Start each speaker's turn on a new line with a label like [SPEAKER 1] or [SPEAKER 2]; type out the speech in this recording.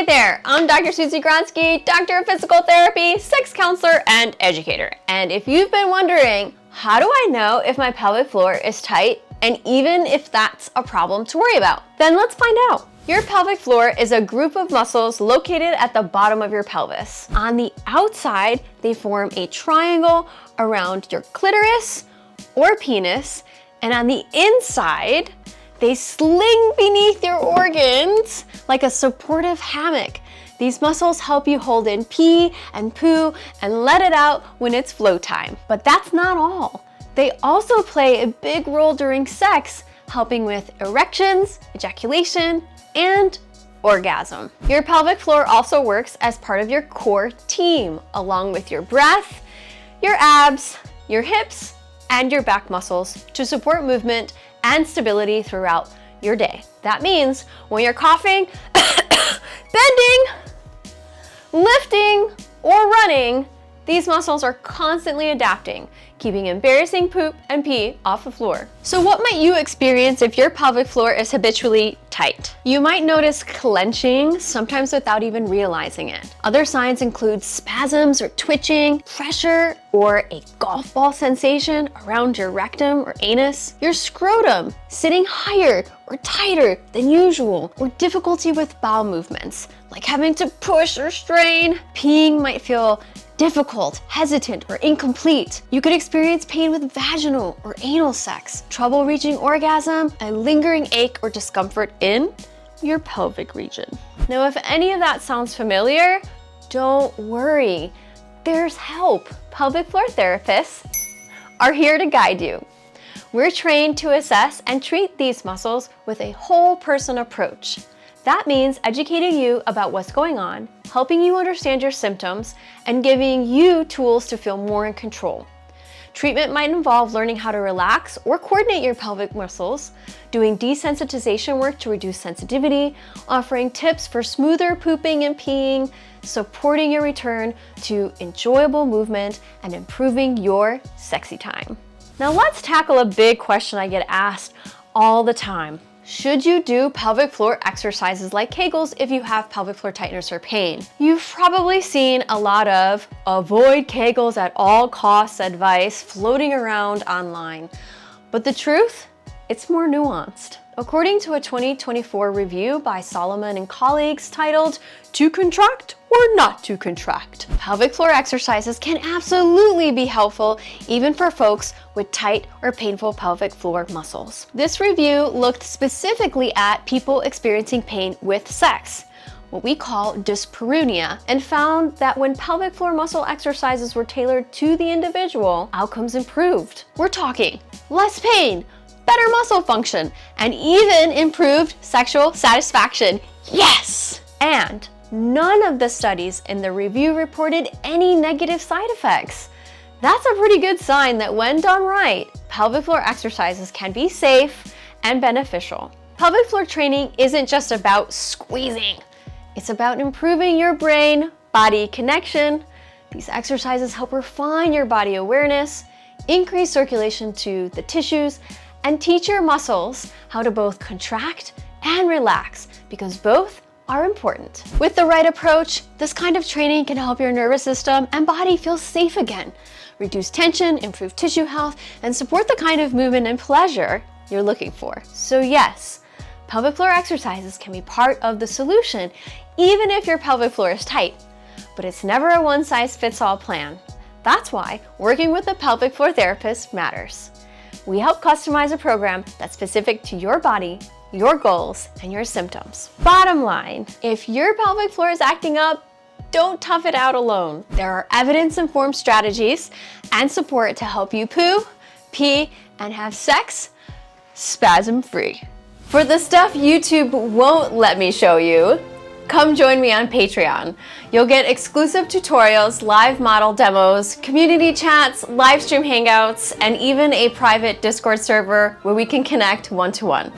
[SPEAKER 1] Hey there, I'm Dr. Susie, Doctor of Physical Therapy, sex counselor, and educator. And if you've been wondering, how do I know if my pelvic floor is tight and even if that's a problem to worry about? Then let's find out. Your pelvic floor is a group of muscles located at the bottom of your pelvis. On the outside, they form a triangle around your clitoris or penis, and on the inside, they sling beneath your organs like a supportive hammock. These muscles help you hold in pee and poo and let it out when it's flow time. But that's not all. They also play a big role during sex, helping with erections, ejaculation, and orgasm. Your pelvic floor also works as part of your core team, along with your breath, your abs, your hips, and your back muscles to support movement and stability throughout your day. That means when you're coughing, bending, lifting, or running, these muscles are constantly adapting, keeping embarrassing poop and pee off the floor. So what might you experience if your pelvic floor is habitually tight? You might notice clenching, sometimes without even realizing it. Other signs include spasms or twitching, pressure, or a golf ball sensation around your rectum or anus, your scrotum sitting higher or tighter than usual, or difficulty with bowel movements, like having to push or strain. Peeing might feel difficult, hesitant, or incomplete. You could experience pain with vaginal or anal sex, trouble reaching orgasm, a lingering ache or discomfort in your pelvic region. Now, if any of that sounds familiar, don't worry. There's help. Pelvic floor therapists are here to guide you. We're trained to assess and treat these muscles with a whole person approach. That means educating you about what's going on, helping you understand your symptoms, and giving you tools to feel more in control. Treatment might involve learning how to relax or coordinate your pelvic muscles, doing desensitization work to reduce sensitivity, offering tips for smoother pooping and peeing, supporting your return to enjoyable movement, and improving your sexy time. Now let's tackle a big question I get asked all the time. Should you do pelvic floor exercises like Kegels if you have pelvic floor tightness or pain? You've probably seen a lot of avoid Kegels at all costs advice floating around online. But the truth? It's more nuanced. According to a 2024 review by Solomon and colleagues titled "To Contract or Not to Contract," pelvic floor exercises can absolutely be helpful even for folks with tight or painful pelvic floor muscles. This review looked specifically at people experiencing pain with sex, what we call dyspareunia, and found that when pelvic floor muscle exercises were tailored to the individual, outcomes improved. We're talking less pain, better muscle function, and even improved sexual satisfaction. Yes! And none of the studies in the review reported any negative side effects. That's a pretty good sign that when done right, pelvic floor exercises can be safe and beneficial. Pelvic floor training isn't just about squeezing. It's about improving your brain-body connection. These exercises help refine your body awareness, increase circulation to the tissues, and teach your muscles how to both contract and relax, because both are important. With the right approach, this kind of training can help your nervous system and body feel safe again, reduce tension, improve tissue health, and support the kind of movement and pleasure you're looking for. So yes, pelvic floor exercises can be part of the solution, even if your pelvic floor is tight, but it's never a one-size-fits-all plan. That's why working with a pelvic floor therapist matters. We help customize a program that's specific to your body, your goals, and your symptoms. Bottom line, if your pelvic floor is acting up, don't tough it out alone. There are evidence-informed strategies and support to help you poo, pee, and have sex spasm-free. For the stuff YouTube won't let me show you, come join me on Patreon. You'll get exclusive tutorials, live model demos, community chats, live stream hangouts, and even a private Discord server where we can connect one-to-one.